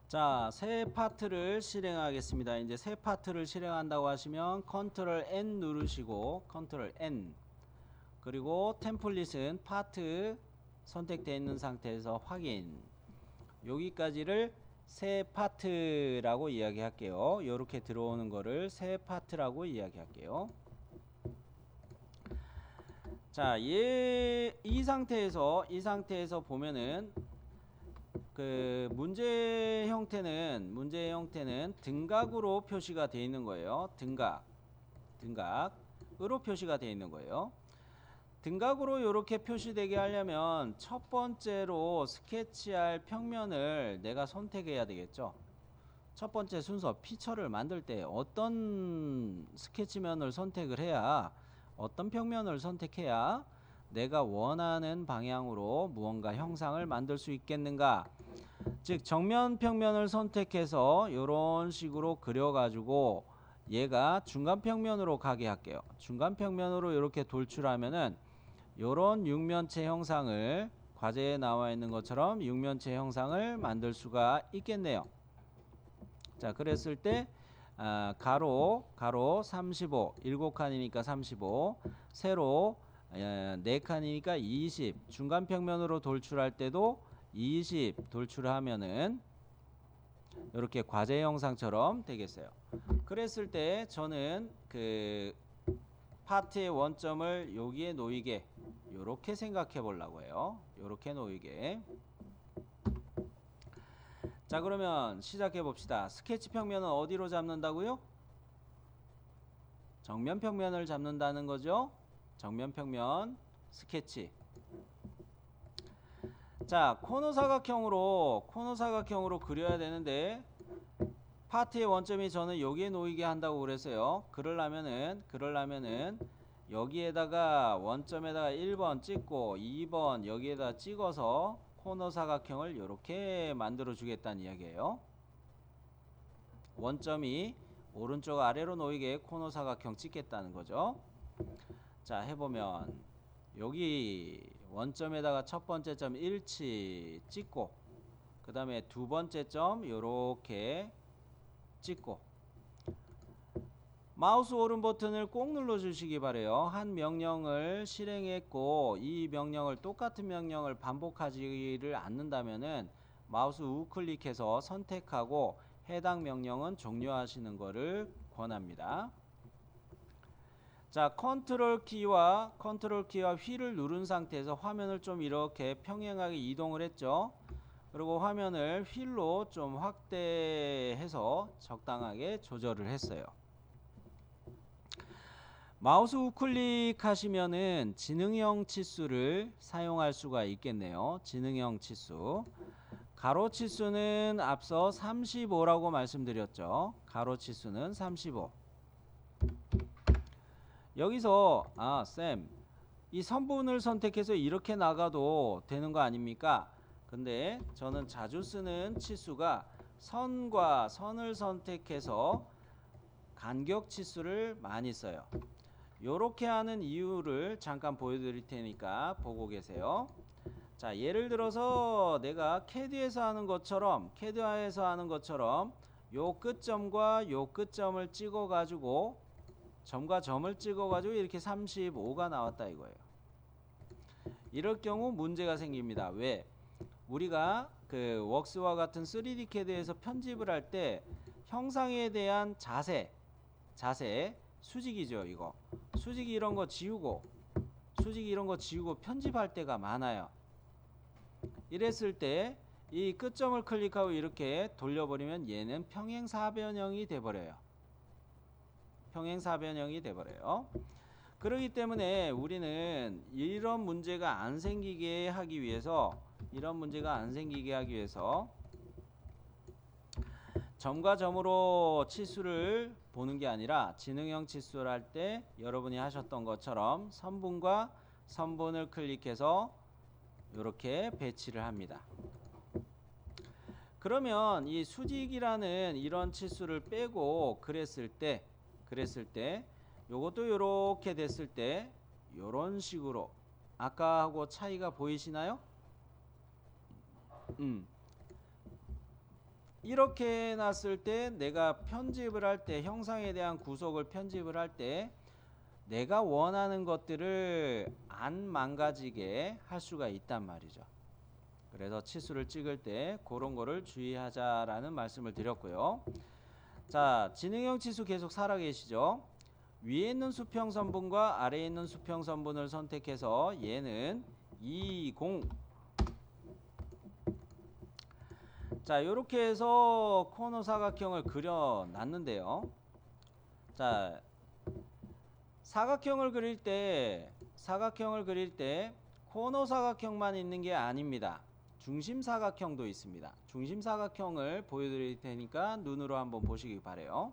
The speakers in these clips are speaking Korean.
자, 새 파트를 실행하겠습니다. 이제 새 파트를 실행한다고 하시면 컨트롤 N 누르시고 컨트롤 N 그리고 템플릿은 파트 선택되어 있는 상태에서 확인. 여기까지를 새 파트라고 이야기할게요. 이렇게 들어오는 거를 새 파트라고 이야기할게요. 자, 이 상태에서 보면은 그 문제 형태는 등각으로 표시가 되어 있는 거예요. 등각으로 표시가 되어 있는 거예요. 등각으로 이렇게 표시되게 하려면 첫 번째로 스케치할 평면을 내가 선택해야 되겠죠. 첫 번째 순서 피처를 만들 때 어떤 스케치면을 선택을 해야, 어떤 평면을 선택해야 내가 원하는 방향으로 무언가 형상을 만들 수 있겠는가. 즉 정면 평면을 선택해서 이런 식으로 그려가지고 얘가 중간 평면으로 가게 할게요. 중간 평면으로 이렇게 돌출하면은 이런 육면체 형상을, 과제에 나와 있는 것처럼 육면체 형상을 만들 수가 있겠네요. 자, 그랬을 때 가로 35, 7칸이니까 35, 세로 4칸이니까 20, 중간 평면으로 돌출할 때도 20 돌출하면은 이렇게 과제 영상처럼 되겠어요. 그랬을 때 저는 그 파트의 원점을 여기에 놓이게 이렇게 생각해 보려고 해요. 이렇게 놓이게. 자, 그러면 시작해 봅시다. 스케치 평면은 어디로 잡는다고요? 정면 평면을 잡는다는 거죠. 정면 평면 스케치. 자, 코너 사각형으로 그려야 되는데 파트의 원점이 저는 여기에 놓이게 한다고 그랬어요. 그러려면은 여기에다가 원점에다가 1번 찍고 2번 여기에다 찍어서 코너 사각형을 이렇게 만들어 주겠다는 이야기예요. 원점이 오른쪽 아래로 놓이게 코너 사각형 찍겠다는 거죠. 자, 해보면 여기 원점에다가 첫 번째 점 일치 찍고 그 다음에 두 번째 점 이렇게 찍고 마우스 오른 버튼을 꼭 눌러 주시기 바래요. 한 명령을 실행했고 이 명령을, 똑같은 명령을 반복하지를 않는다면은 마우스 우클릭해서 선택하고 해당 명령은 종료하시는 것을 권합니다. 자, 컨트롤 키와 휠을 누른 상태에서 화면을 좀 이렇게 평행하게 이동을 했죠. 그리고 화면을 휠로 좀 확대해서 적당하게 조절을 했어요. 마우스 우클릭 하시면은 지능형 치수를 사용할 수가 있겠네요. 지능형 치수. 가로 치수는 앞서 35라고 말씀드렸죠. 가로 치수는 35. 여기서 쌤, 이 선분을 선택해서 이렇게 나가도 되는 거 아닙니까? 근데 저는 자주 쓰는 치수가 선과 선을 선택해서 간격 치수를 많이 써요. 요렇게 하는 이유를 잠깐 보여드릴 테니까 보고 계세요. 자, 예를 들어서 내가 캐드에서 하는 것처럼 요 끝점과 요 끝점을 찍어 가지고 점과 점을 찍어 가지고 이렇게 35가 나왔다 이거예요. 이럴 경우 문제가 생깁니다. 왜? 우리가 그 웍스와 같은 3D 캐드에서 편집을 할 때 형상에 대한 자세 수직이죠. 이거 수직이 이런 거 지우고 편집할 때가 많아요. 이랬을 때 이 끝점을 클릭하고 이렇게 돌려버리면 얘는 평행사변형이 돼버려요. 그렇기 때문에 우리는 이런 문제가 안 생기게 하기 위해서 점과 점으로 치수를 보는 게 아니라 지능형 치수를 할 때 여러분이 하셨던 것처럼 선분과 선분을 클릭해서 이렇게 배치를 합니다. 그러면 이 수직이라는 이런 치수를 빼고 그랬을 때 요것도 이렇게 됐을 때 요런 식으로 아까하고 차이가 보이시나요? 이렇게 해놨을 때 내가 편집을 할 때 형상에 대한 구속을 편집을 할 때 내가 원하는 것들을 안 망가지게 할 수가 있단 말이죠. 그래서 치수를 찍을 때 그런 거를 주의하자라는 말씀을 드렸고요. 자, 지능형 치수 계속 살아계시죠? 위에 있는 수평선분과 아래에 있는 수평선분을 선택해서 얘는 20. 자, 이렇게 해서 코너 사각형을 그려놨는데요. 자, 사각형을 그릴 때 코너 사각형만 있는 게 아닙니다. 중심 사각형도 있습니다. 중심 사각형을 보여드릴 테니까 눈으로 한번 보시기 바래요.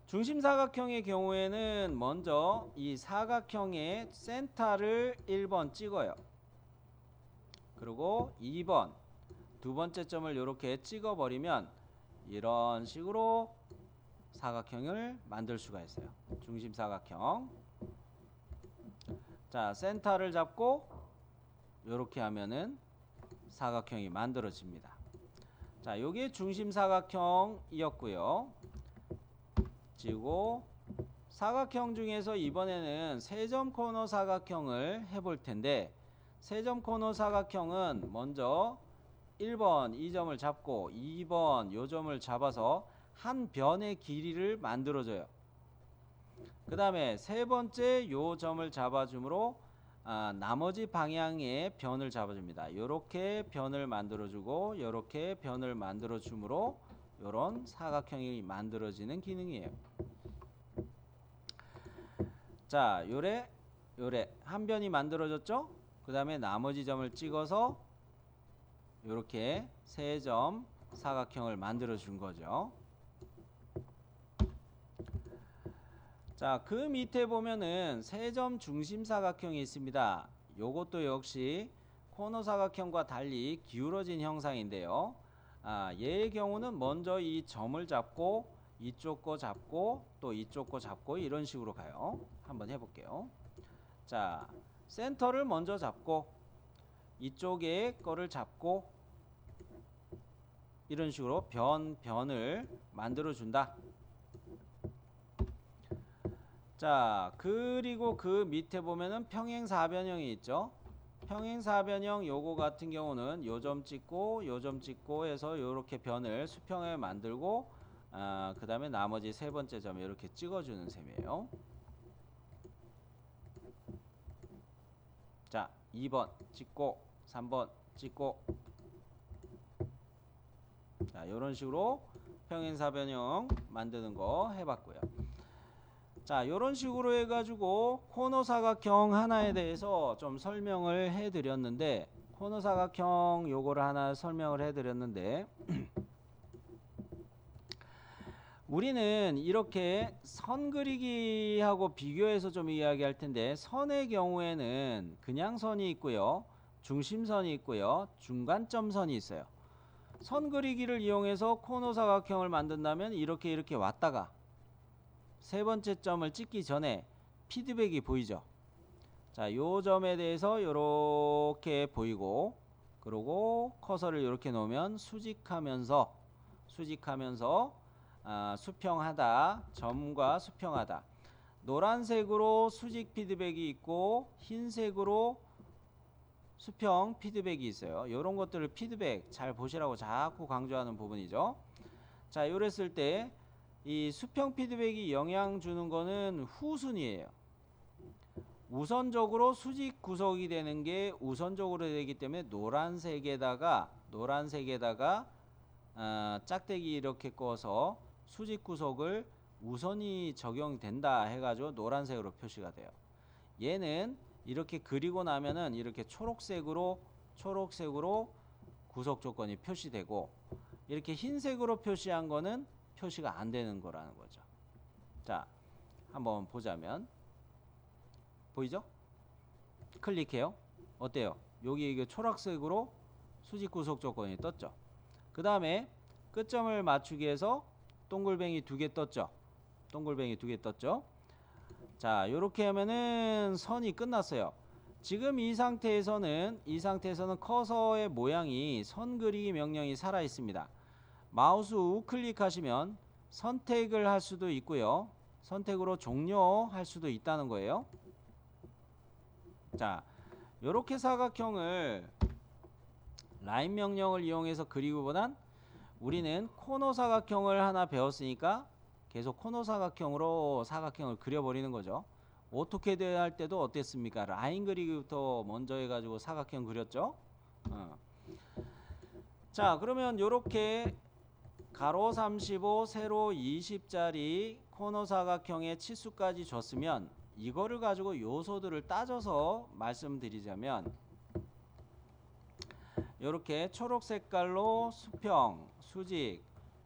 중심 사각형의 경우에는 먼저 이 사각형의 센터를 1번 찍어요. 그리고 2번 두 번째 점을 이렇게 찍어버리면 이런 식으로 사각형을 만들 수가 있어요. 중심 사각형. 자, 센터를 잡고 이렇게 하면은 사각형이 만들어집니다. 자, 요게 중심 사각형이었고요. 그리고 사각형 중에서 이번에는 세점 코너 사각형을 해볼 텐데, 세점 코너 사각형은 먼저 1번 이 점을 잡고 2번 요 점을 잡아서 한 변의 길이를 만들어줘요. 그 다음에 세 번째 요 점을 잡아줌으로 나머지 방향의 변을 잡아줍니다. 요렇게 변을 만들어주고 요렇게 변을 만들어줌으로 요런 사각형이 만들어지는 기능이에요. 자, 요래 한 변이 만들어졌죠? 그 다음에 나머지 점을 찍어서 요렇게 세 점 사각형을 만들어 준 거죠. 자, 그 밑에 보면은 세 점 중심 사각형이 있습니다. 요것도 역시 코너 사각형과 달리 기울어진 형상인데요. 얘의 경우는 먼저 이 점을 잡고 이쪽 거 잡고 또 이쪽 거 잡고 이런 식으로 가요. 한번 해볼게요. 자, 센터를 먼저 잡고 이쪽에 거를 잡고 이런 식으로 변을 만들어 준다. 자, 그리고 그 밑에 보면은 평행사변형이 있죠. 평행사변형 요거 같은 경우는 요 점 찍고 요 점 찍고 해서 요렇게 변을 수평에 만들고 그 다음에 나머지 세 번째 점 이렇게 찍어주는 셈이에요. 자, 2번 찍고 3번 찍고 자, 요런 식으로 평행사변형 만드는 거 해봤고요. 자, 요런 식으로 해가지고 코너 사각형 하나에 대해서 좀 설명을 해드렸는데, 코너 사각형 요거를 하나 설명을 해드렸는데 우리는 이렇게 선 그리기하고 비교해서 좀 이야기할 텐데, 선의 경우에는 그냥 선이 있고요, 중심선이 있고요, 중간점선이 있어요. 선 그리기를 이용해서 코너 사각형을 만든다면 이렇게 왔다가 세 번째 점을 찍기 전에 피드백이 보이죠. 자, 요 점에 대해서 요렇게 보이고, 그리고 커서를 이렇게 놓으면 수직하면서 수평하다, 점과 수평하다. 노란색으로 수직 피드백이 있고 흰색으로 수평 피드백이 있어요. 이런 것들을 피드백 잘 보시라고 자꾸 강조하는 부분이죠. 자, 이랬을 때 이 수평 피드백이 영향 주는 거는 후순위예요. 우선적으로 수직 구석이 되는 게 우선적으로 되기 때문에 노란색에다가 짝대기 이렇게 꺼서 수직 구석을 우선이 적용된다 해가지고 노란색으로 표시가 돼요. 얘는 이렇게 그리고 나면은 이렇게 초록색으로 구석 조건이 표시되고, 이렇게 흰색으로 표시한 거는 표시가 안 되는 거라는 거죠. 자, 한번 보자면 보이죠? 클릭해요. 어때요? 여기 이게 초록색으로 수직 구석 조건이 떴죠. 그 다음에 끝점을 맞추기 위해서 동글뱅이 2개 떴죠. 자, 요렇게 하면은 선이 끝났어요. 지금 이 상태에서는 커서의 모양이 선 그리기 명령이 살아 있습니다. 마우스 우클릭하시면 선택을 할 수도 있고요. 선택으로 종료할 수도 있다는 거예요. 자, 요렇게 사각형을 라인 명령을 이용해서 그리기보단 우리는 코너 사각형을 하나 배웠으니까 계속 코너 사각형으로 사각형을 그려버리는 거죠. 오토캐드 할 때도 어땠습니까? 라인 그리기부터 먼저 해가지고 사각형 그렸죠. 자, 그러면 요렇게 가로 35 세로 20짜리 코너 사각형의 치수까지 줬으면 이거를 가지고 요소들을 따져서 말씀드리자면 요렇게 초록 색깔로 수평, 수직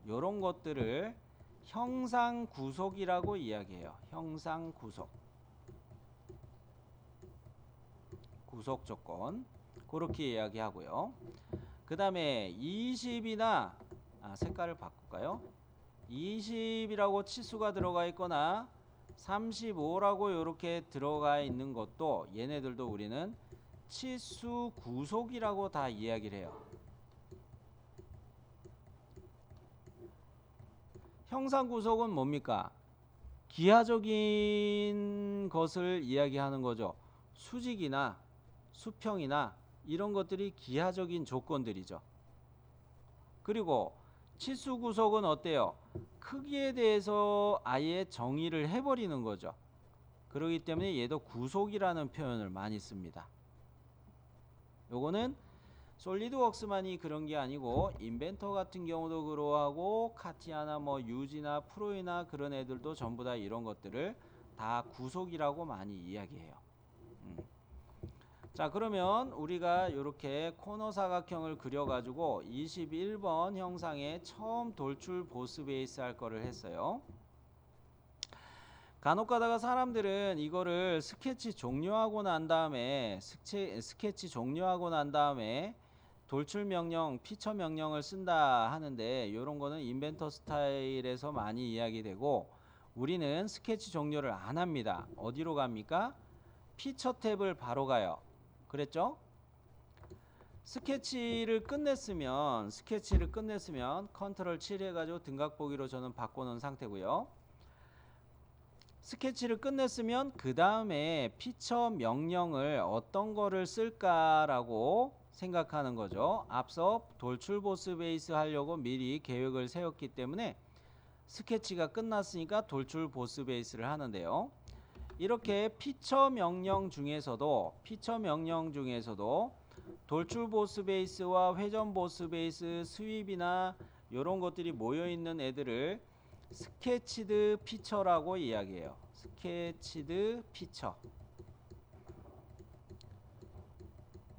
요런 것들을 형상 구속이라고 이야기해요. 형상 구속. 구속 조건. 그렇게 이야기하고요. 그 다음에 20이나 색깔을 바꿀까요? 20이라고 치수가 들어가 있거나 35라고 이렇게 들어가 있는 것도 얘네들도 우리는 치수 구속이라고 다 이야기를 해요. 형상 구속은 뭡니까? 기하적인 것을 이야기하는 거죠. 수직이나 수평이나 이런 것들이 기하적인 조건들이죠. 그리고 치수 구속은 어때요? 크기에 대해서 아예 정의를 해버리는 거죠. 그렇기 때문에 얘도 구속이라는 표현을 많이 씁니다. 요거는 솔리드웍스만이 그런 게 아니고 인벤터 같은 경우도 그러하고 카티아나 뭐 유지나 프로이나 그런 애들도 전부 다 이런 것들을 다 구속이라고 많이 이야기해요. 자, 그러면 우리가 이렇게 코너 사각형을 그려가지고 21번 형상에 처음 돌출 보스 베이스 할 거를 했어요. 간혹 가다가 사람들은 이거를 스케치 종료하고 난 다음에 돌출 명령, 피처 명령을 쓴다 하는데 이런 거는 인벤터 스타일에서 많이 이야기되고 우리는 스케치 종료를 안 합니다. 어디로 갑니까? 피처 탭을 바로 가요. 그랬죠? 스케치를 끝냈으면 컨트롤 7 해가지고 등각 보기로 저는 바꿔놓은 상태고요. 스케치를 끝냈으면 그 다음에 피처 명령을 어떤 거를 쓸까라고 생각하는 거죠. 앞서 돌출 보스 베이스 하려고 미리 계획을 세웠기 때문에 스케치가 끝났으니까 돌출 보스 베이스를 하는데요. 이렇게 피처 명령 중에서도 돌출 보스 베이스와 회전 보스 베이스, 스윕이나 이런 것들이 모여 있는 애들을 스케치드 피처라고 이야기해요. 스케치드 피처.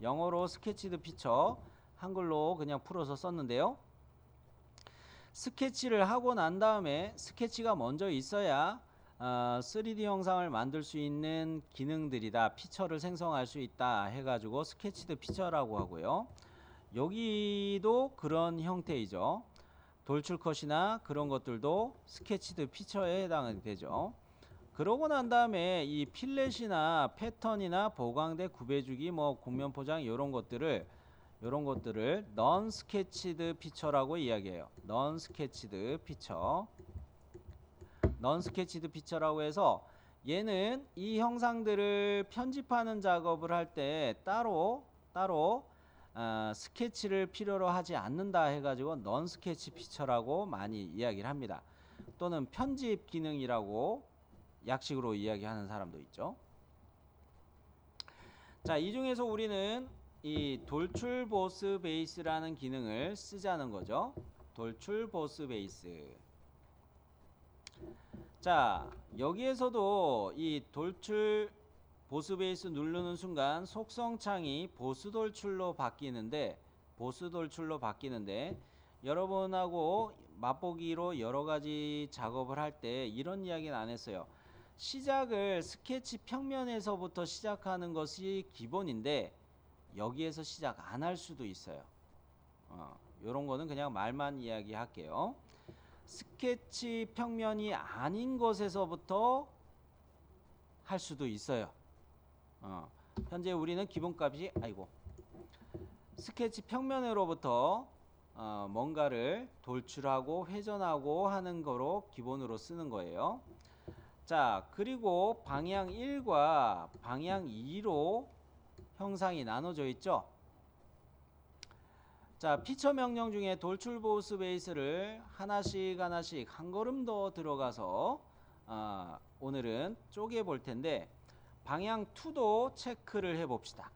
영어로 스케치드 피처, 한글로 그냥 풀어서 썼는데요. 스케치를 하고 난 다음에 스케치가 먼저 있어야 3D 형상을 만들 수 있는 기능들이다. 피처를 생성할 수 있다 해가지고 스케치드 피처라고 하고요. 여기도 그런 형태이죠. 돌출 컷이나 그런 것들도 스케치드 피처에 해당이 되죠. 그러고 난 다음에 이 필렛이나 패턴이나 보강대 구배주기 뭐 곡면 포장 이런 것들을 넌 스케치드 피처라고 이야기해요. 넌 스케치드 피처라고 해서 얘는 이 형상들을 편집하는 작업을 할 때 따로 스케치를 필요로 하지 않는다 해가지고 넌 스케치 피처라고 많이 이야기를 합니다. 또는 편집 기능이라고 약식으로 이야기하는 사람도 있죠. 자, 이 중에서 우리는 이 돌출 보스 베이스라는 기능을 쓰자는 거죠. 돌출 보스 베이스. 자, 여기에서도 이 돌출 보스 베이스 누르는 순간 속성 창이 보스 돌출로 바뀌는데 여러분하고 맛보기로 여러 가지 작업을 할 때 이런 이야기는 안 했어요. 시작을 스케치 평면에서부터 시작하는 것이 기본인데 여기에서 시작 안 할 수도 있어요. 요런 거는 그냥 말만 이야기할게요. 스케치 평면이 아닌 것에서부터 할 수도 있어요. 현재 우리는 기본값이 스케치 평면으로부터 뭔가를 돌출하고 회전하고 하는 거로 기본으로 쓰는 거예요. 자, 그리고 방향 1과 방향 2로 형상이 나눠져 있죠. 자, 피처 명령 중에 돌출 보스 베이스를 하나씩 한 걸음 더 들어가서 오늘은 쪼개 볼 텐데 방향 2도 체크를 해 봅시다.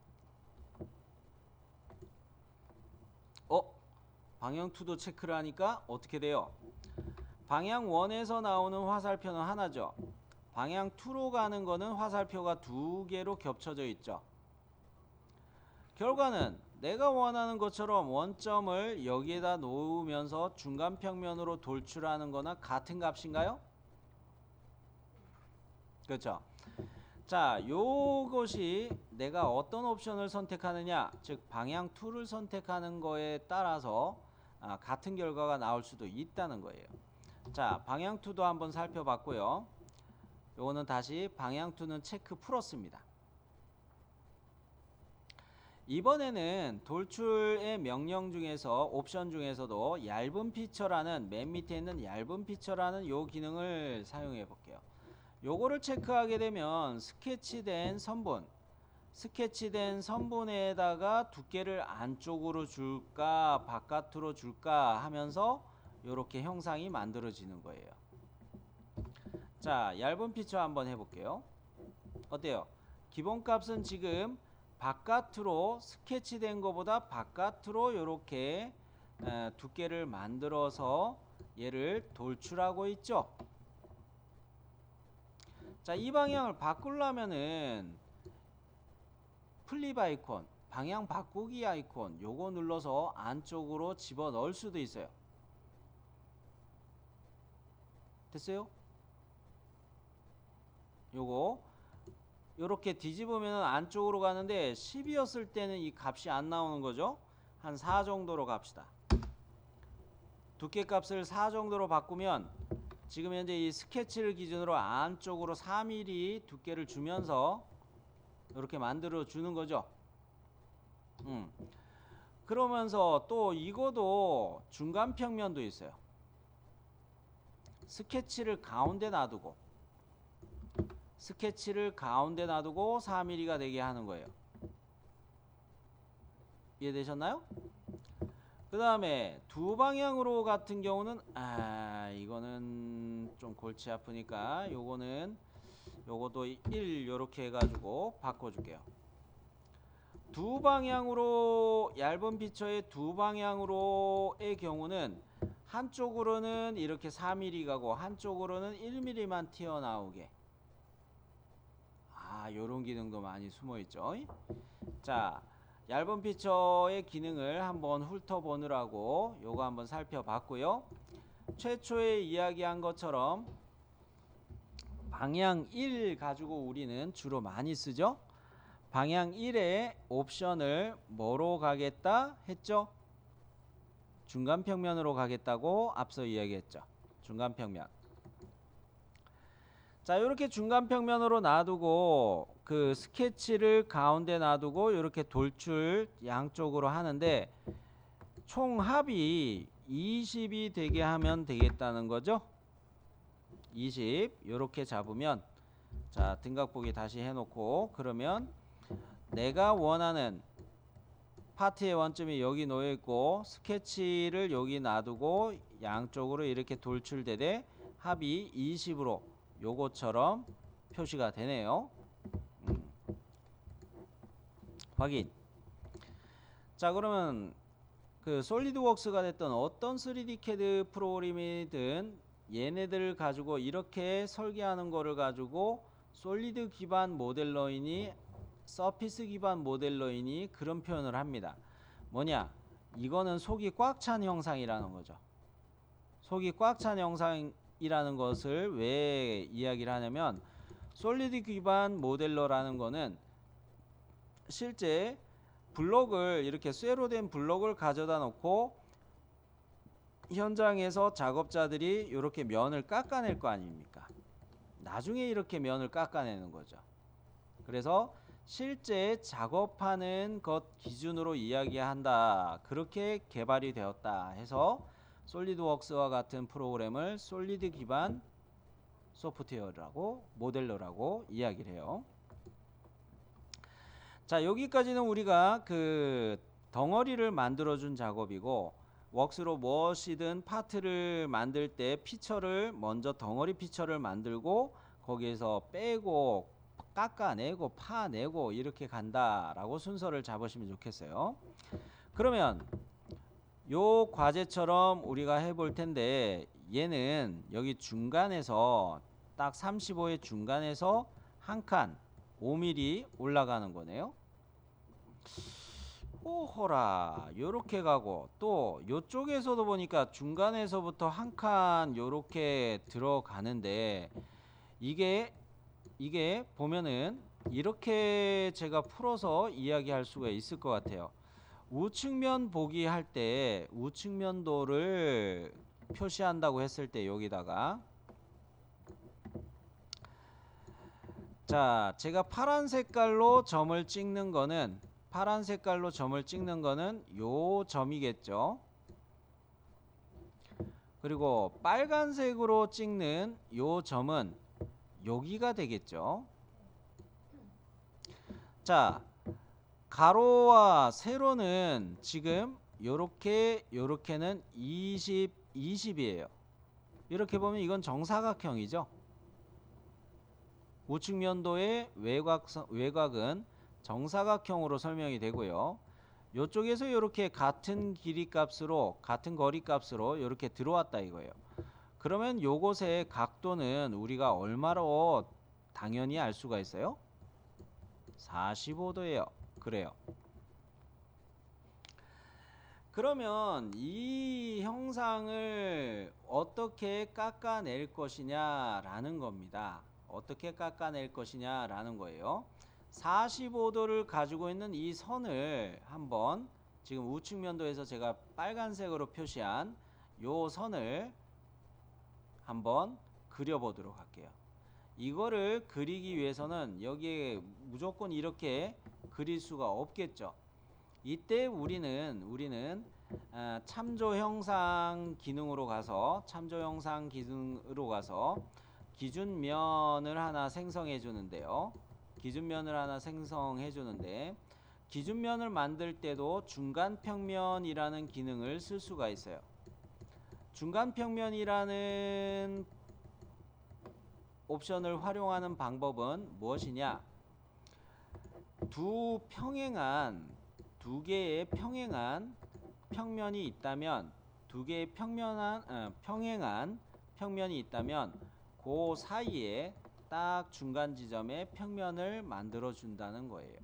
방향 2도 체크를 하니까 어떻게 돼요? 방향 1에서 나오는 화살표는 하나죠. 방향 2로 가는 거는 화살표가 2개로 겹쳐져 있죠. 결과는 내가 원하는 것처럼 원점을 여기에다 놓으면서 중간 평면으로 돌출하는 거나 같은 값인가요? 그렇죠. 자, 요것이 내가 어떤 옵션을 선택하느냐, 즉 방향 2를 선택하는 거에 따라서 같은 결과가 나올 수도 있다는 거예요. 자, 방향 2도 한번 살펴봤고요. 요거는 다시 방향 2는 체크 풀었습니다. 이번에는 돌출의 명령 중에서 옵션 중에서도 얇은 피처라는 맨 밑에 있는 얇은 피처라는 요 기능을 사용해 볼게요. 요거를 체크하게 되면 스케치된 선분에다가 두께를 안쪽으로 줄까 바깥으로 줄까 하면서 요렇게 형상이 만들어지는 거예요. 자, 얇은 피처 한번 해볼게요. 어때요? 기본값은 지금 바깥으로 스케치된 것보다 바깥으로 요렇게 두께를 만들어서 얘를 돌출하고 있죠. 자, 이 방향을 바꾸려면은 플립 아이콘, 방향 바꾸기 아이콘 요거 눌러서 안쪽으로 집어 넣을 수도 있어요. 됐어요? 요거 요렇게 뒤집으면 안쪽으로 가는데 10이었을 때는 이 값이 안 나오는 거죠. 한 4 정도로 갑시다. 두께 값을 4 정도로 바꾸면 지금 현재 이 스케치를 기준으로 안쪽으로 4mm 두께를 주면서 이렇게 만들어 주는 거죠. 그러면서 또 이거도 중간 평면도 있어요. 스케치를 가운데 놔두고 4mm가 되게 하는 거예요. 이해되셨나요? 그 다음에 두 방향으로 같은 경우는 이거는 좀 골치 아프니까 요것도 1 요렇게 해가지고 바꿔줄게요. 두 방향으로 얇은 피처의 두 방향으로의 경우는 한쪽으로는 이렇게 4mm 가고 한쪽으로는 1mm만 튀어나오게 요런 기능도 많이 숨어있죠. 자, 얇은 피처의 기능을 한번 훑어보느라고 요거 한번 살펴봤고요. 최초에 이야기한 것처럼 방향 1 가지고 우리는 주로 많이 쓰죠. 방향 1의 옵션을 뭐로 가겠다 했죠? 중간 평면으로 가겠다고 앞서 이야기했죠. 중간 평면. 자, 이렇게 중간 평면으로 놔두고 그 스케치를 가운데 놔두고 이렇게 돌출 양쪽으로 하는데 총 합이 20이 되게 하면 되겠다는 거죠. 20 이렇게 잡으면 자, 등각 보기 다시 해놓고 그러면 내가 원하는 파트의 원점이 여기 놓여 있고 스케치를 여기 놔두고 양쪽으로 이렇게 돌출되되 합이 20으로 요것처럼 표시가 되네요. 확인. 자, 그러면 그 솔리드웍스가 됐던 어떤 3D CAD 프로그램이든 얘네들을 가지고 이렇게 설계하는 거를 가지고 솔리드 기반 모델러이니 서피스 기반 모델러이니 그런 표현을 합니다. 뭐냐? 이거는 속이 꽉 찬 형상이라는 거죠. 속이 꽉 찬 형상이라는 것을 왜 이야기를 하냐면 솔리드 기반 모델러라는 거는 실제 블록을 이렇게 쇠로 된 블록을 가져다 놓고 현장에서 작업자들이 이렇게 면을 깎아낼 거 아닙니까? 나중에 이렇게 면을 깎아내는 거죠. 그래서 실제 작업하는 것 기준으로 이야기한다. 그렇게 개발이 되었다 해서 솔리드웍스와 같은 프로그램을 솔리드 기반 소프트웨어라고 모델러라고 이야기를 해요. 자, 여기까지는 우리가 그 덩어리를 만들어준 작업이고, 웍스로 무엇이든 파트를 만들 때 피처를 먼저 덩어리 피처를 만들고 거기에서 빼고 깎아내고 파내고 이렇게 간다라고 순서를 잡으시면 좋겠어요. 그러면 요 과제처럼 우리가 해볼 텐데, 얘는 여기 중간에서 딱 35의 중간에서 한 칸 5mm 올라가는 거네요. 오호라, 요렇게 가고, 또 요쪽에서도 보니까 중간에서부터 한 칸 요렇게 들어가는데, 이게 보면은 이렇게 제가 풀어서 이야기할 수가 있을 것 같아요. 우측면 보기 할 때 우측면도를 표시한다고 했을 때, 여기다가 자, 제가 파란 색깔로 점을 찍는 거는 요 점이겠죠. 그리고 빨간색으로 찍는 요 점은 여기가 되겠죠. 자, 가로와 세로는 지금 요렇게는 20이에요. 이렇게 보면 이건 정사각형이죠. 우측면도의 외곽은 정사각형으로 설명이 되고요. 이쪽에서 이렇게 같은 길이 값으로, 같은 거리 값으로 이렇게 들어왔다 이거예요. 그러면 요것의 각도는 우리가 얼마로 당연히 알 수가 있어요? 45도예요. 그래요. 그러면 이 형상을 어떻게 깎아낼 것이냐라는 겁니다. 어떻게 깎아낼 것이냐라는 거예요. 45도를 가지고 있는 이 선을 한번, 지금 우측면도에서 제가 빨간색으로 표시한 요 선을 한번 그려보도록 할게요. 이거를 그리기 위해서는 여기에 무조건 이렇게 그릴 수가 없겠죠. 이때 우리는 참조 형상 기능으로 가서 기준면을 하나 생성해 주는데요. 기준면을 만들 때도 중간평면이라는 기능을 쓸 수가 있어요. 중간평면이라는 옵션을 활용하는 방법은 무엇이냐? 두 개의 평행한 평면이 있다면, 평행한 평면이 있다면 그 사이에 딱 중간 지점에 평면을 만들어 준다는 거예요.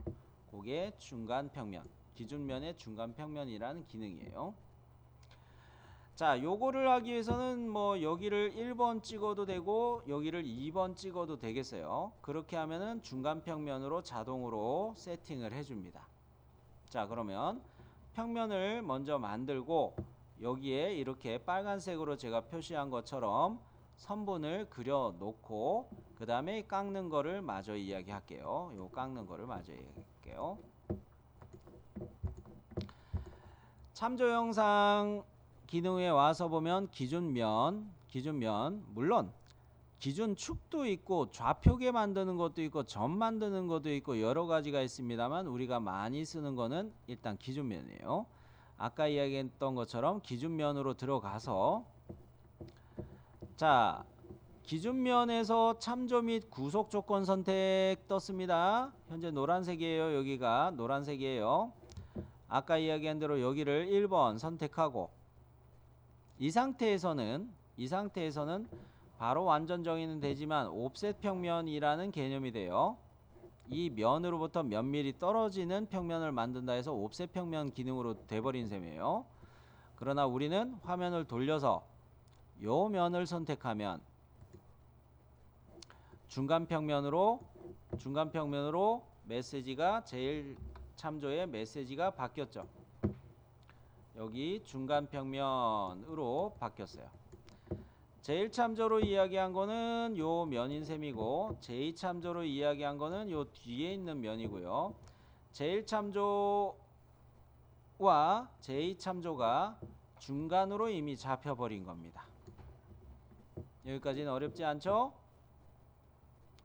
그게 중간평면, 기준면의 중간평면이라는 기능이에요. 자, 요거를 하기 위해서는 뭐 여기를 1번 찍어도 되고 여기를 2번 찍어도 되겠어요. 그렇게 하면은 중간평면으로 자동으로 세팅을 해줍니다. 자, 그러면 평면을 먼저 만들고 여기에 이렇게 빨간색으로 제가 표시한 것처럼 선분을 그려 놓고, 그 다음에 깎는 거를 마저 이야기할게요. 요 깎는 거를 마저 이야기할게요. 참조 영상 기능에 와서 보면 기준면, 물론 기준축도 있고 좌표계 만드는 것도 있고 점 만드는 것도 있고 여러 가지가 있습니다만, 우리가 많이 쓰는 거는 일단 기준면이에요. 아까 이야기했던 것처럼 기준면으로 들어가서, 자, 기준면에서 참조 및 구속 조건 선택 떴습니다. 현재 노란색이에요. 여기가 노란색이에요. 아까 이야기한 대로 여기를 1번 선택하고, 이 상태에서는 바로 완전 정의는 되지만 옵셋 평면이라는 개념이 돼요. 이 면으로부터 몇 미리 떨어지는 평면을 만든다 해서 옵셋 평면 기능으로 돼버린 셈이에요. 그러나 우리는 화면을 돌려서 요 면을 선택하면 중간평면으로 메시지가, 제일 참조의 메시지가 바뀌었죠. 여기 중간평면으로 바뀌었어요. 제1참조로 이야기한 거는 요 면인 셈이고 제2참조로 이야기한 거는 요 뒤에 있는 면이고요. 제1참조와 제2참조가 중간으로 이미 잡혀버린 겁니다. 여기까지는 어렵지 않죠?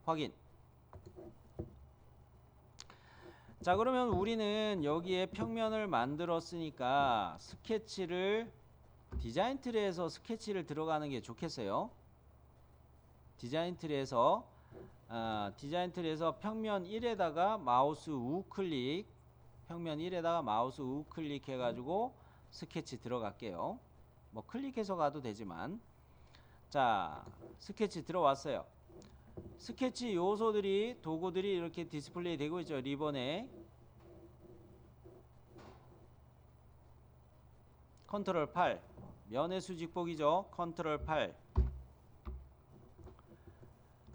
확인. 자, 그러면 우리는 여기에 평면을 만들었으니까 스케치를 디자인 트리에서 스케치를 들어가는 게 좋겠어요. 디자인 트리에서 평면 1에다가 마우스 우클릭, 평면 1에다가 마우스 우클릭 해가지고 스케치 들어갈게요. 뭐 클릭해서 가도 되지만, 자, 스케치 들어왔어요. 스케치 요소들이, 도구들이 이렇게 디스플레이 되고 있죠. 리본에 컨트롤 8, 면의 수직복이죠. 컨트롤 8.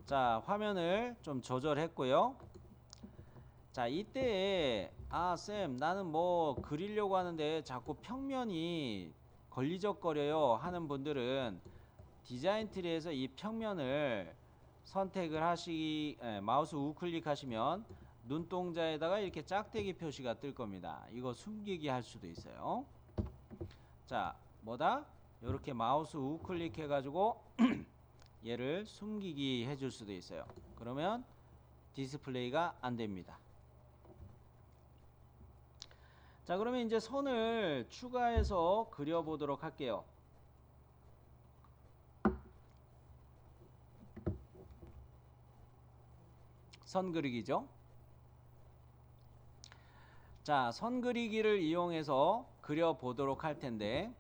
자, 화면을 좀 조절했고요. 자, 이때 쌤, 나는 뭐 그리려고 하는데 자꾸 평면이 걸리적거려요 하는 분들은 디자인 트리에서 이 평면을 선택을 마우스 우클릭 하시면 눈동자에다가 이렇게 짝대기 표시가 뜰 겁니다. 이거 숨기기 할 수도 있어요. 자, 뭐다? 이렇게 마우스 우클릭 해가지고 얘를 숨기기 해줄 수도 있어요. 그러면 디스플레이가 안 됩니다. 자, 그러면 이제 선을 추가해서 그려보도록 할게요. 선 그리기죠. 자, 선 그리기를 이용해서 그려보도록 할 텐데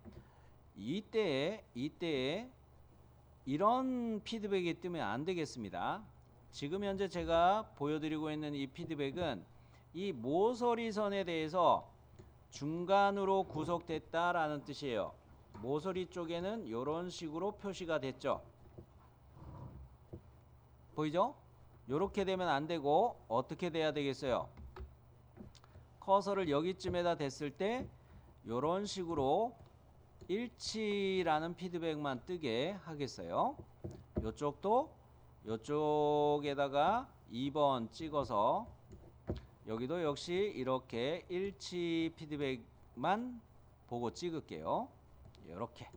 이때에 이런 피드백이 뜨면 안 되겠습니다. 지금 현재 제가 보여드리고 있는 이 피드백은 이 모서리선에 대해서 중간으로 구속됐다라는 뜻이에요. 모서리 쪽에는 이런 식으로 표시가 됐죠. 보이죠? 이렇게 되면 안 되고 어떻게 돼야 되겠어요? 커서를 여기쯤에다 댔을 때 이런 식으로 일치라는 피드백만 뜨게 하겠어요. 이쪽도 이쪽에다가 2번 찍어서 여기도 역시 이렇게 일치 피드백만 보고 찍을게요. 이렇게.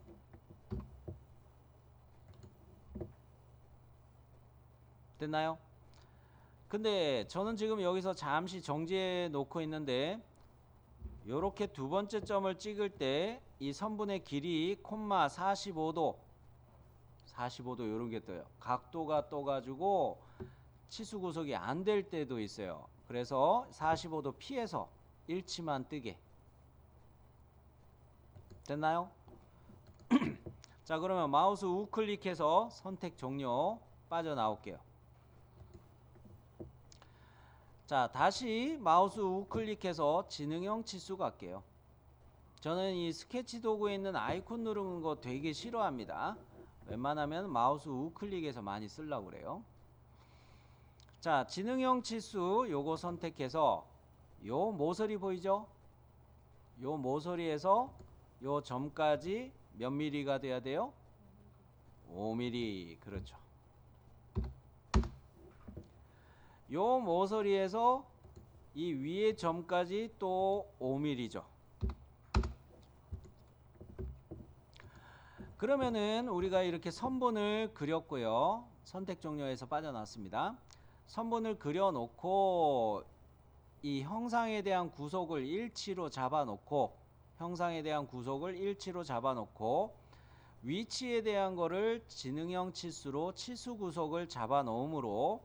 됐나요? 근데 저는 지금 여기서 잠시 정지해 놓고 있는데 요렇게 두 번째 점을 찍을 때 이 선분의 길이 콤마 45도 요런 게 떠요. 각도가 떠가지고 치수 구속이 안 될 때도 있어요. 그래서 45도 피해서 일치만 뜨게. 됐나요? 자, 그러면 마우스 우클릭해서 선택 종료 빠져나올게요. 자, 다시 마우스 우클릭해서 지능형 치수 갈게요. 저는 이 스케치 도구에 있는 아이콘 누르는 거 되게 싫어합니다. 웬만하면 마우스 우클릭해서 많이 쓰려고 그래요. 자, 지능형 치수 요거 선택해서 요 모서리 보이죠? 요 모서리에서 요 점까지 몇 미리가 돼야 돼요? 5mm. 그렇죠. 요 모서리에서 이 위에 점까지 또 5mm죠. 그러면은 우리가 이렇게 선분을 그렸고요. 선택 종료해서 빠져나왔습니다. 선분을 그려놓고 이 형상에 대한 구속을 일치로 잡아놓고 위치에 대한 거를 지능형 치수로 치수 구속을 잡아놓음으로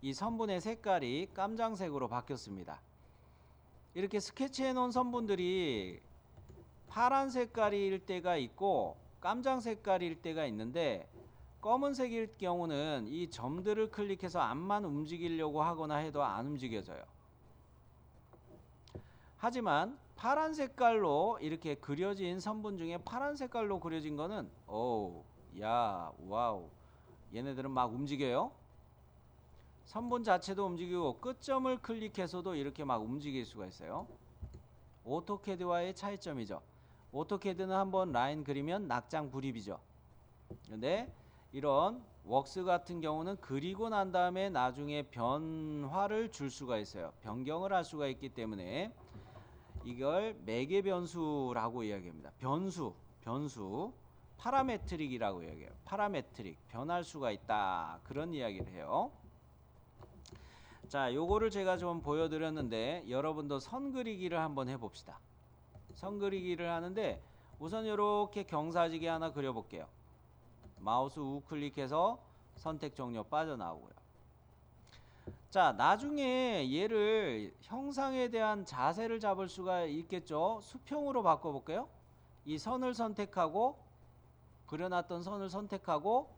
이 선분의 색깔이 깜장색으로 바뀌었습니다. 이렇게 스케치해 놓은 선분들이 파란 색깔일 때가 있고 깜장 색깔일 때가 있는데 검은색일 경우는 이 점들을 클릭해서 앞만 움직이려고 하거나 해도 안 움직여져요. 하지만 파란 색깔로 이렇게 그려진 선분 중에 파란 색깔로 그려진 거는 와우, 얘네들은 막 움직여요. 선분 자체도 움직이고 끝점을 클릭해서도 이렇게 막 움직일 수가 있어요. 오토캐드와의 차이점이죠. 오토캐드는 한번 라인 그리면 낙장 불입이죠. 근데 이런 웍스 같은 경우는 그리고 난 다음에 나중에 변화를 줄 수가 있어요. 변경을 할 수가 있기 때문에 이걸 매개 변수라고 이야기합니다. 변수 파라메트릭이라고 이야기해요. 파라메트릭, 변할 수가 있다, 그런 이야기를 해요. 자, 요거를 제가 좀 보여드렸는데 여러분도 선 그리기를 한번 해봅시다. 선 그리기를 하는데 우선 이렇게 경사지게 하나 그려볼게요. 마우스 우클릭해서 선택 종료 빠져나오고요. 자, 나중에 얘를 형상에 대한 자세를 잡을 수가 있겠죠. 수평으로 바꿔볼게요. 이 선을 선택하고, 그려놨던 선을 선택하고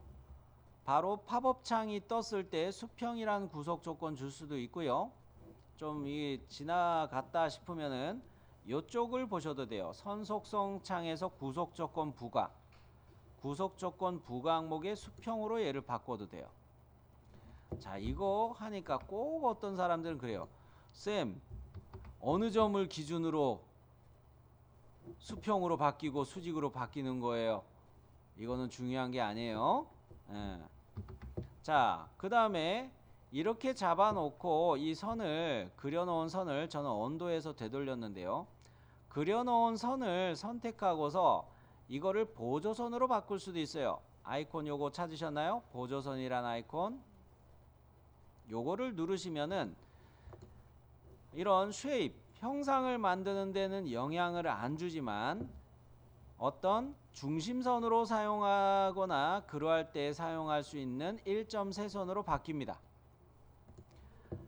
바로 팝업 창이 떴을 때 수평이라는 구속 조건 줄 수도 있고요. 좀 이 지나갔다 싶으면은 이쪽을 보셔도 돼요. 선 속성 창에서 구속 조건 부과, 구속 조건 부과 항목의 수평으로 얘를 바꿔도 돼요. 자, 이거 하니까 꼭 어떤 사람들은 그래요. 쌤, 어느 점을 기준으로 수평으로 바뀌고 수직으로 바뀌는 거예요? 이거는 중요한 게 아니에요. 자, 그 다음에 이렇게 잡아놓고 이 선을, 그려놓은 선을 저는 언도에서 되돌렸는데요. 그려놓은 선을 선택하고서 이거를 보조선으로 바꿀 수도 있어요. 아이콘 요거 찾으셨나요? 보조선이란 아이콘. 요거를 누르시면은 이런 쉐입, 형상을 만드는 데는 영향을 안 주지만 어떤 중심선으로 사용하거나 그러할 때 사용할 수 있는 1.3선으로 바뀝니다.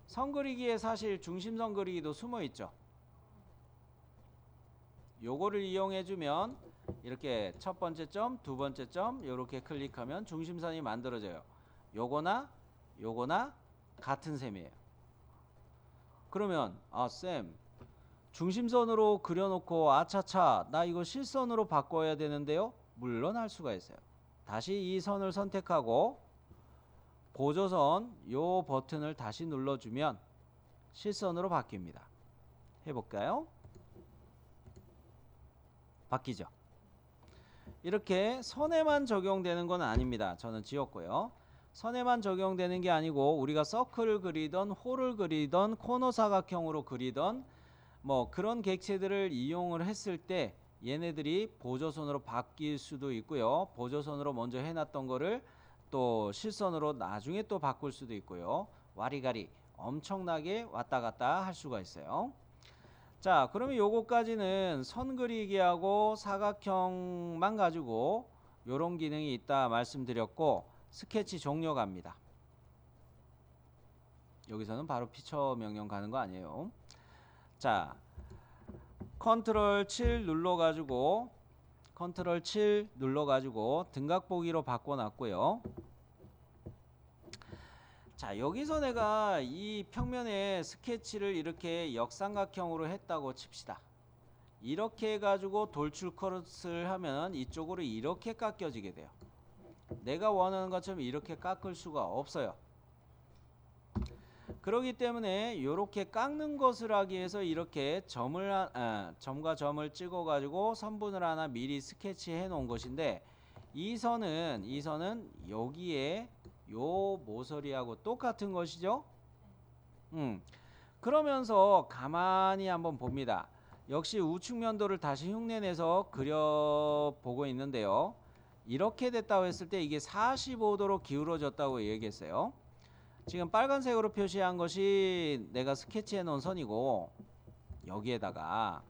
선 그리기에 사실 중심선 그리기도 숨어 있죠. 요거를 이용해 주면 이렇게 첫 번째 점, 두 번째 점 이렇게 클릭하면 중심선이 만들어져요. 요거나 요거나 같은 셈이에요. 그러면 아, 쌤, 중심선으로 그려놓고 아차차 나 이거 실선으로 바꿔야 되는데요? 물론 할 수가 있어요. 다시 이 선을 선택하고 보조선 요 버튼을 다시 눌러주면 실선으로 바뀝니다. 해볼까요? 바뀌죠. 이렇게 선에만 적용되는 건 아닙니다. 저는 지웠고요. 선에만 적용되는 게 아니고 우리가 서클을 그리던 홀을 그리던 코너 사각형으로 그리던 뭐 그런 객체들을 이용을 했을 때 얘네들이 보조선으로 바뀔 수도 있고요. 보조선으로 먼저 해놨던 거를 또 실선으로 나중에 또 바꿀 수도 있고요. 와리가리 엄청나게 왔다 갔다 할 수가 있어요. 자, 그러면 요거까지는 선 그리기하고 사각형만 가지고 요런 기능이 있다 말씀드렸고, 스케치 종료 갑니다. 여기서는 바로 피처 명령 가는 거 아니에요. 자, 컨트롤 7 눌러가지고 등각 보기로 바꿔놨고요. 자, 여기서 내가 이 평면에 스케치를 이렇게 역삼각형으로 했다고 칩시다. 이렇게 해가지고 돌출 컷을 하면 이쪽으로 이렇게 깎여지게 돼요. 내가 원하는 것처럼 이렇게 깎을 수가 없어요. 그렇기 때문에 이렇게 깎는 것을 하기 위해서 이렇게 점과 점을 찍어 가지고 선분을 하나 미리 스케치해 놓은 것인데, 이 선은 여기에 요 모서리하고 똑같은 것이죠. 그러면서 가만히 한번 봅니다. 역시 우측면도를 다시 흉내내서 그려보고 있는데요. 이렇게 됐다고 했을 때 이게 45도로 기울어졌다고 얘기했어요. 지금 빨간색으로 표시한 것이 내가 스케치해 놓은 선이고, 여기에다가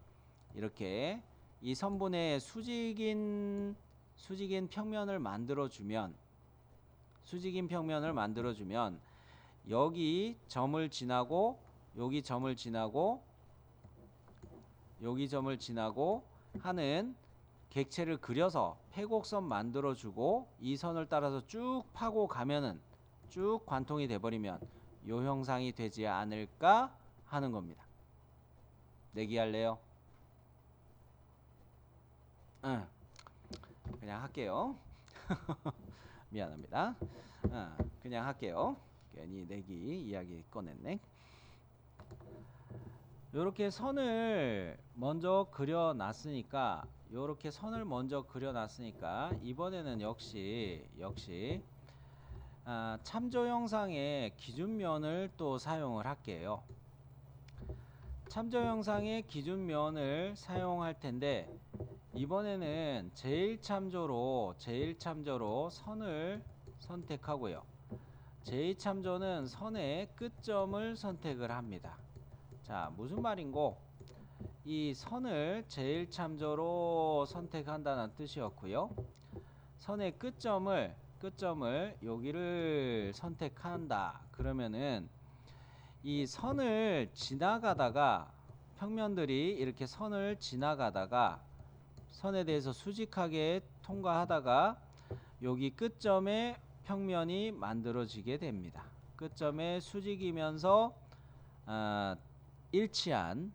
이렇게 이 선분의 수직인 평면을 만들어주면 여기 점을 지나고 여기 점을 지나고 여기 점을 지나고 하는 객체를 그려서 패곡선 만들어주고 이 선을 따라서 쭉 파고 가면은 쭉 관통이 돼버리면 요 형상이 되지 않을까 하는 겁니다. 내기할래요? 그냥 할게요. 미안합니다. 그냥 할게요. 괜히 내기 이야기 꺼냈네. 요렇게 선을 먼저 그려놨으니까 요렇게 선을 먼저 그려놨으니까 이번에는 역시 참조 영상의 기준면을 또 사용을 할게요. 참조 영상의 기준면을 사용할 텐데 이번에는 제1참조로 선을 선택하고요. 제2참조는 선의 끝점을 선택을 합니다. 자, 무슨 말인고? 이 선을 제1참조로 선택한다는 뜻이었고요. 선의 끝점을 여기를 선택한다. 그러면은 이 선을 지나가다가 평면들이 이렇게 선을 지나가다가 선에 대해서 수직하게 통과하다가 여기 끝점에 평면이 만들어지게 됩니다. 끝점에 수직이면서 일치한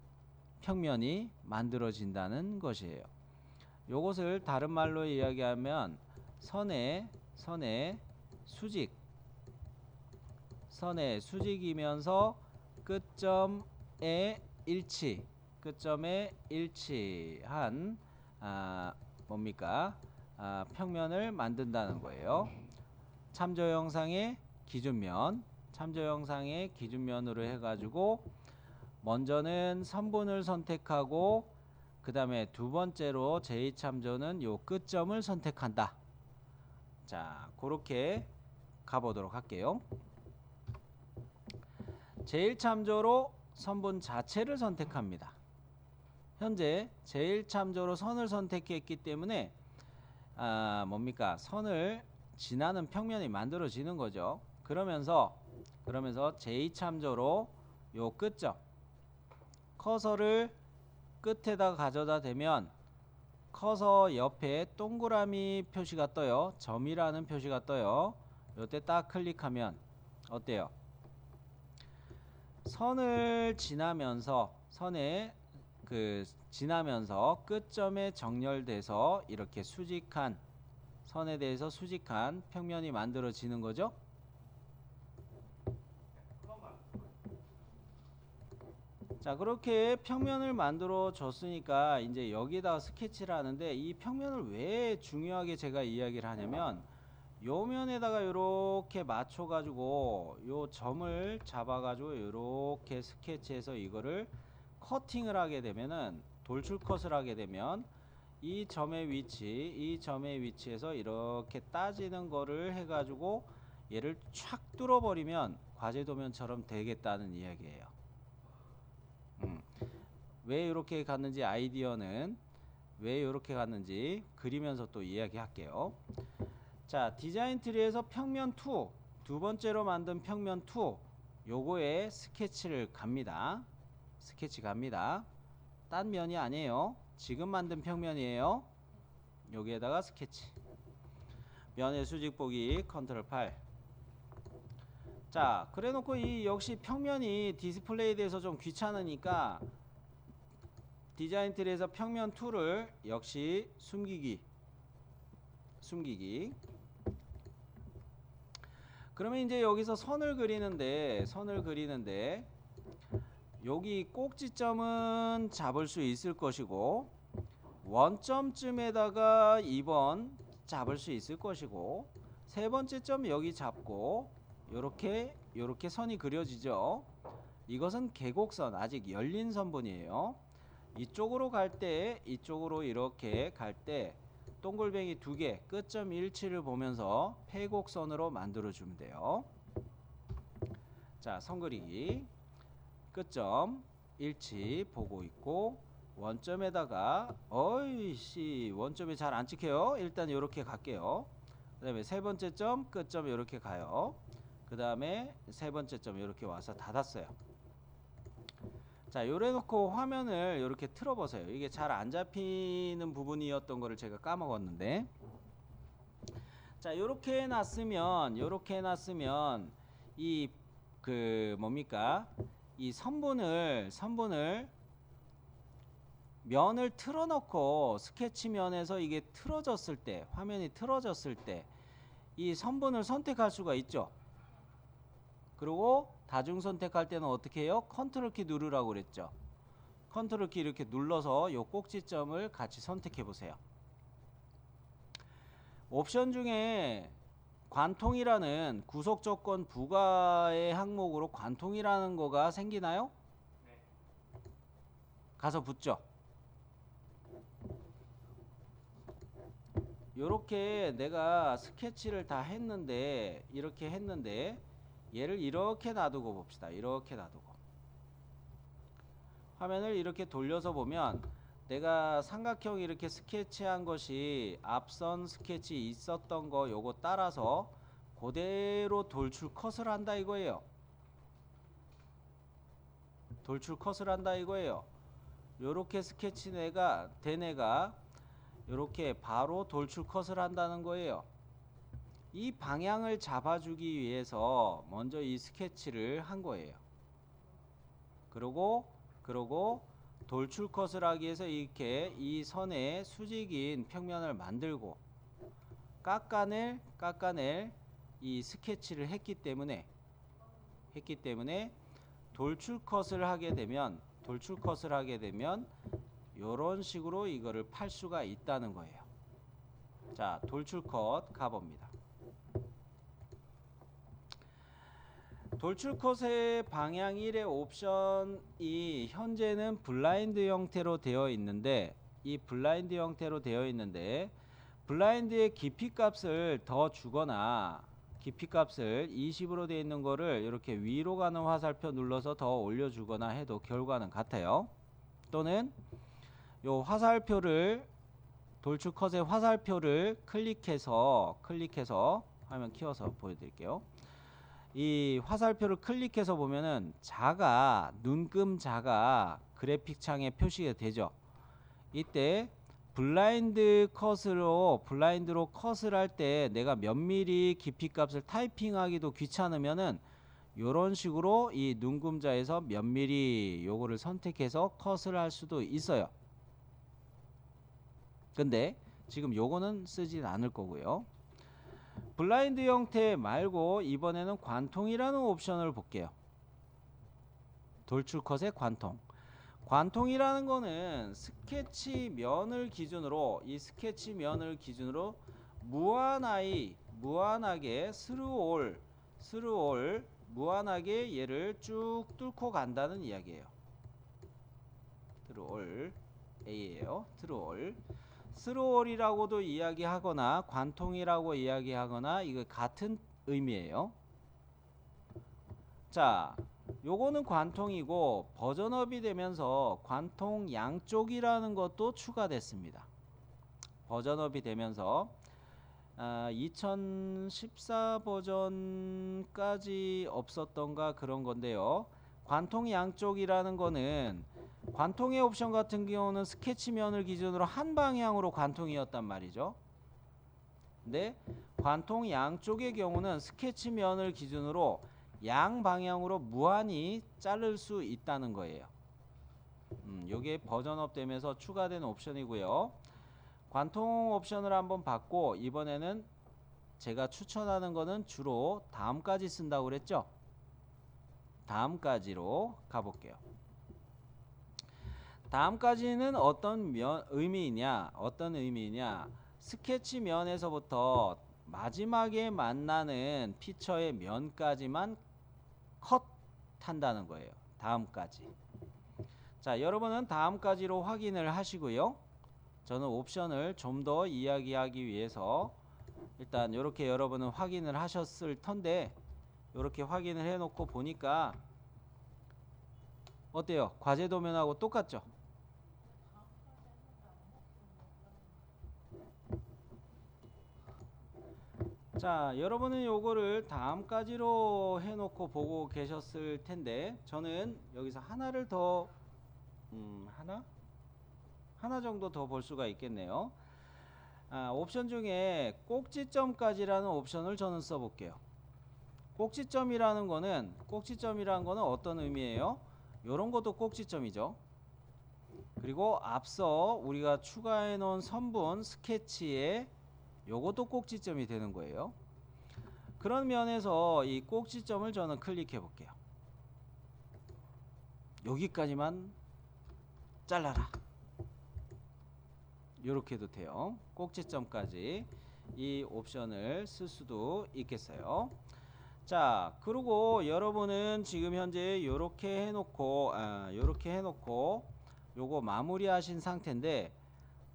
평면이 만들어진다는 것이에요. 요것을 다른 말로 이야기하면 선의 수직이면서 끝점에 일치한 평면을 만든다는 거예요. 참조 영상의 기준면으로 해가지고 먼저는 선분을 선택하고 그 다음에 두 번째로 제2참조는 요 끝점을 선택한다. 자, 그렇게 가보도록 할게요. 제1참조로 선분 자체를 선택합니다. 현재 제1참조로 선을 선택했기 때문에 선을 지나는 평면이 만들어지는 거죠. 그러면서 제2참조로 요 끝점 커서를 끝에다 가져다 대면 커서 옆에 동그라미 표시가 떠요. 점이라는 표시가 떠요. 요때 딱 클릭하면 어때요? 선을 지나면서 끝점에 정렬돼서 이렇게 선에 대해서 수직한 평면이 만들어지는 거죠. 자, 그렇게 평면을 만들어 줬으니까 이제 여기다가 스케치를 하는데 이 평면을 왜 중요하게 제가 이야기를 하냐면 요 면에다가 이렇게 맞춰 가지고 요 점을 잡아 가지고 이렇게 스케치해서 이거를 커팅을 하게 되면은 돌출 컷을 하게 되면 이 점의 위치에서 이렇게 따지는 거를 해 가지고 얘를 촥 뚫어 버리면 과제 도면처럼 되겠다는 이야기예요. 왜 이렇게 갔는지 아이디어는 왜 이렇게 갔는지 그리면서 또 이야기할게요. 자, 디자인 트리에서 평면 2 두 번째로 만든 평면 2 요거에 스케치 갑니다. 딴 면이 아니에요. 지금 만든 평면이에요. 여기에다가 스케치 면의 수직 보기 컨트롤 8. 자, 그래 놓고 이 역시 평면이 디스플레이에 대해서 좀 귀찮으니까 디자인 트리에서 평면 2를 역시 숨기기. 그러면 이제 여기서 선을 그리는데 여기 꼭지점은 잡을 수 있을 것이고 원점쯤에다가 2번 잡을 수 있을 것이고 세 번째 점 여기 잡고 요렇게 선이 그려지죠. 이것은 계곡선, 아직 열린 선분이에요. 이쪽으로 이렇게 갈 때 동글뱅이 2개 끝점 일치를 보면서 패곡선으로 만들어 주면 돼요. 자, 선 그리기. 끝점 일치 보고 있고 원점에다가 원점이 잘 안 찍혀요. 일단 이렇게 갈게요. 그 다음에 세 번째 점 끝점 이렇게 가요. 그 다음에 세 번째 점 이렇게 와서 닫았어요. 자, 요래 놓고 화면을 이렇게 틀어 보세요. 이게 잘 안 잡히는 부분이었던 거를 제가 까먹었는데, 자, 요렇게 해놨으면 이 이 선분을 면을 틀어놓고 스케치면에서 이게 틀어졌을 때, 화면이 틀어졌을 때 이 선분을 선택할 수가 있죠. 그리고 다중 선택할 때는 어떻게 해요? 컨트롤 키 누르라고 그랬죠. 컨트롤 키 이렇게 눌러서 요 꼭지점을 같이 선택해 보세요. 옵션 중에 관통이라는 구속 조건 부가의 항목으로 관통이라는 거가 생기나요? 가서 붙죠. 요렇게 내가 스케치를 다 했는데 이렇게 했는데 얘를 이렇게 놔두고 봅시다. 이렇게 놔두고 화면을 이렇게 돌려서 보면 내가 삼각형 이렇게 스케치한 것이 앞선 스케치 있었던 거 요거 따라서 그대로 돌출 컷을 한다 이거예요. 돌출 컷을 한다 이거예요. 요렇게 스케치 된 애가 요렇게 바로 돌출 컷을 한다는 거예요. 이 방향을 잡아주기 위해서 먼저 이 스케치를 한 거예요. 그러고 돌출 컷을 하기 위해서 이렇게 이 선에 수직인 평면을 만들고 깎아낼 이 스케치를 했기 때문에 돌출 컷을 하게 되면 요런 식으로 이거를 팔 수가 있다는 거예요. 자, 돌출 컷 가봅니다. 돌출 컷의 방향 1의 옵션이 현재는 블라인드 형태로 되어 있는데 블라인드의 깊이 값을 더 주거나 깊이 값을 20으로 되어 있는 거를 이렇게 위로 가는 화살표 눌러서 더 올려 주거나 해도 결과는 같아요. 또는 요 화살표를 돌출 컷의 화살표를 클릭해서 화면 키워서 보여드릴게요. 이 화살표를 클릭해서 보면은 눈금 그래픽 창에 표시가 되죠. 이때 블라인드로 컷을 할 때 내가 몇 미리 깊이 값을 타이핑하기도 귀찮으면은 요런 식으로 이 눈금자에서 몇 미리 요거를 선택해서 컷을 할 수도 있어요. 근데 지금 요거는 쓰진 않을 거고요. 블라인드 형태 말고 이번에는 관통이라는 옵션을 볼게요. 돌출 컷의 관통이라는 거는 스케치 면을 기준으로 무한하게 스루올 무한하게 얘를 쭉 뚫고 간다는 이야기예요. 트루올 A예요. 스루올이라고도 이야기하거나 관통이라고 이야기하거나 이거 같은 의미예요. 자, 요거는 관통이고 버전업이 되면서 관통 양쪽이라는 것도 추가됐습니다. 버전업이 되면서 2014 버전까지 없었던가 그런 건데요. 관통 양쪽이라는 거는 관통의 옵션 같은 경우는 스케치면을 기준으로 한 방향으로 관통이었단 말이죠. 근데 관통 양쪽의 경우는 스케치면을 기준으로 양 방향으로 무한히 자를 수 있다는 거예요. 요게 버전업 되면서 추가된 옵션이고요. 관통 옵션을 한번 봤고 이번에는 제가 추천하는 거는 주로 다음까지 쓴다고 그랬죠. 다음까지로 가볼게요. 다음까지는 어떤 의미이냐 스케치 면에서부터 마지막에 만나는 피처의 면까지만 컷한다는 거예요. 다음까지. 자, 여러분은 다음까지로 확인을 하시고요. 저는 옵션을 좀 더 이야기하기 위해서 일단 이렇게 여러분은 확인을 하셨을 텐데 이렇게 확인을 해놓고 보니까 어때요? 과제 도면하고 똑같죠? 자, 여러분은 요거를 다음까지로 해놓고 보고 계셨을 텐데 저는 여기서 하나를 더 하나 정도 더 볼 수가 있겠네요. 옵션 중에 꼭지점까지라는 옵션을 저는 써볼게요. 꼭지점이라는 거는 어떤 의미예요? 요런 것도 꼭지점이죠. 그리고 앞서 우리가 추가해 놓은 선분 스케치에 요것도 꼭지점이 되는 거예요. 그런 면에서 이 꼭지점을 저는 클릭해 볼게요. 여기까지만 잘라라. 이렇게 해도 돼요. 꼭지점까지 이 옵션을 쓸 수도 있겠어요. 자, 그리고 여러분은 지금 현재 요렇게 해놓고 요거 마무리하신 상태인데,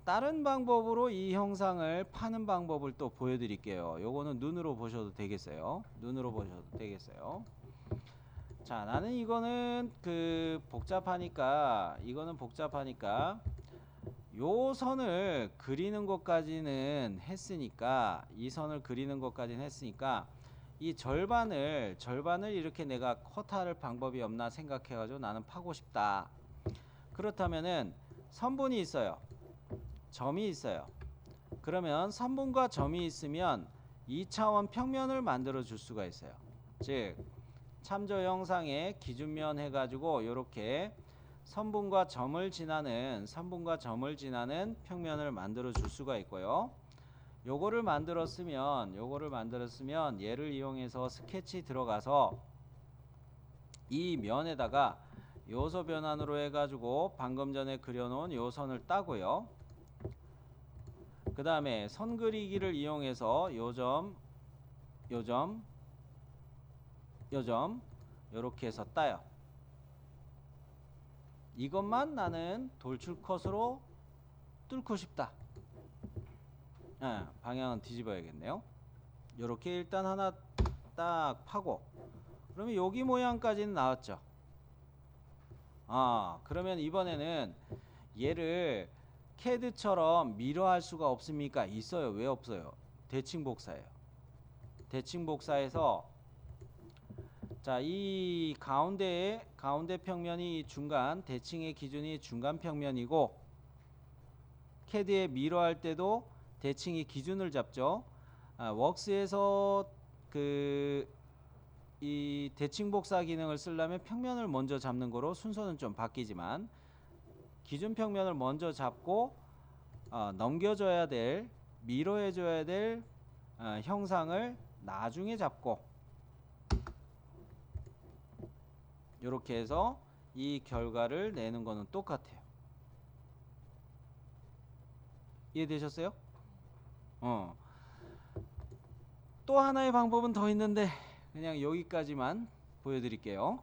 다른 방법으로 이 형상을 파는 방법을 또 보여드릴게요. 요거는 눈으로 보셔도 되겠어요. 눈으로 보셔도 되겠어요. 자, 나는 이거는 복잡하니까 요 선을 그리는 것까지는 했으니까, 이 선을 그리는 것까지는 했으니까 이 절반을 이렇게 내가 컷할 방법이 없나 생각해 가지고 나는 파고 싶다. 그렇다면은 선분이 있어요. 점이 있어요. 그러면 선분과 점이 있으면 2차원 평면을 만들어 줄 수가 있어요. 즉 참조 영상의 기준면 해가지고 이렇게 선분과 점을 지나는 평면을 만들어 줄 수가 있고요. 요거를 만들었으면 얘를 이용해서 스케치 들어가서 이 면에다가 요소 변환으로 해가지고 방금 전에 그려놓은 요 선을 따고요. 그 다음에 선 그리기를 이용해서 요점 요렇게 해서 따요. 이것만 나는 돌출 컷으로 뚫고 싶다. 방향은 뒤집어야겠네요. 요렇게 일단 하나 딱 파고, 그러면 여기 모양까지는 나왔죠. 그러면 이번에는 얘를 CAD처럼 미러할 수가 없습니까? 있어요. 왜 없어요? 대칭복사예요. 대칭복사해서 자, 이 가운데 평면이 중간, 대칭의 기준이 중간 평면이고, CAD에 미러할 때도 대칭이 기준을 잡죠. 웍스에서 이 대칭 복사 기능을 쓰려면 평면을 먼저 잡는 거로 순서는 좀 바뀌지만, 기준 평면을 먼저 잡고 넘겨줘야 될, 미러해줘야 될 형상을 나중에 잡고, 이렇게 해서 이 결과를 내는 거는 똑같아요. 이해되셨어요? 또 하나의 방법은 더 있는데 그냥 여기까지만 보여드릴게요.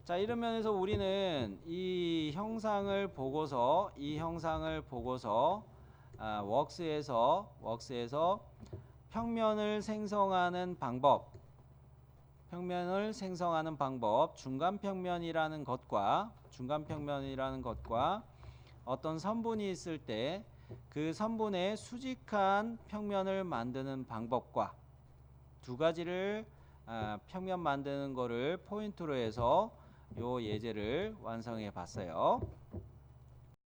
자, 이런 면에서 우리는 이 형상을 보고서 웍스에서 평면을 생성하는 방법, 중간 평면이라는 것과 어떤 선분이 있을 때 그 선분의 수직한 평면을 만드는 방법과 두 가지를 평면 만드는 거를 포인트로 해서 요 예제를 완성해 봤어요.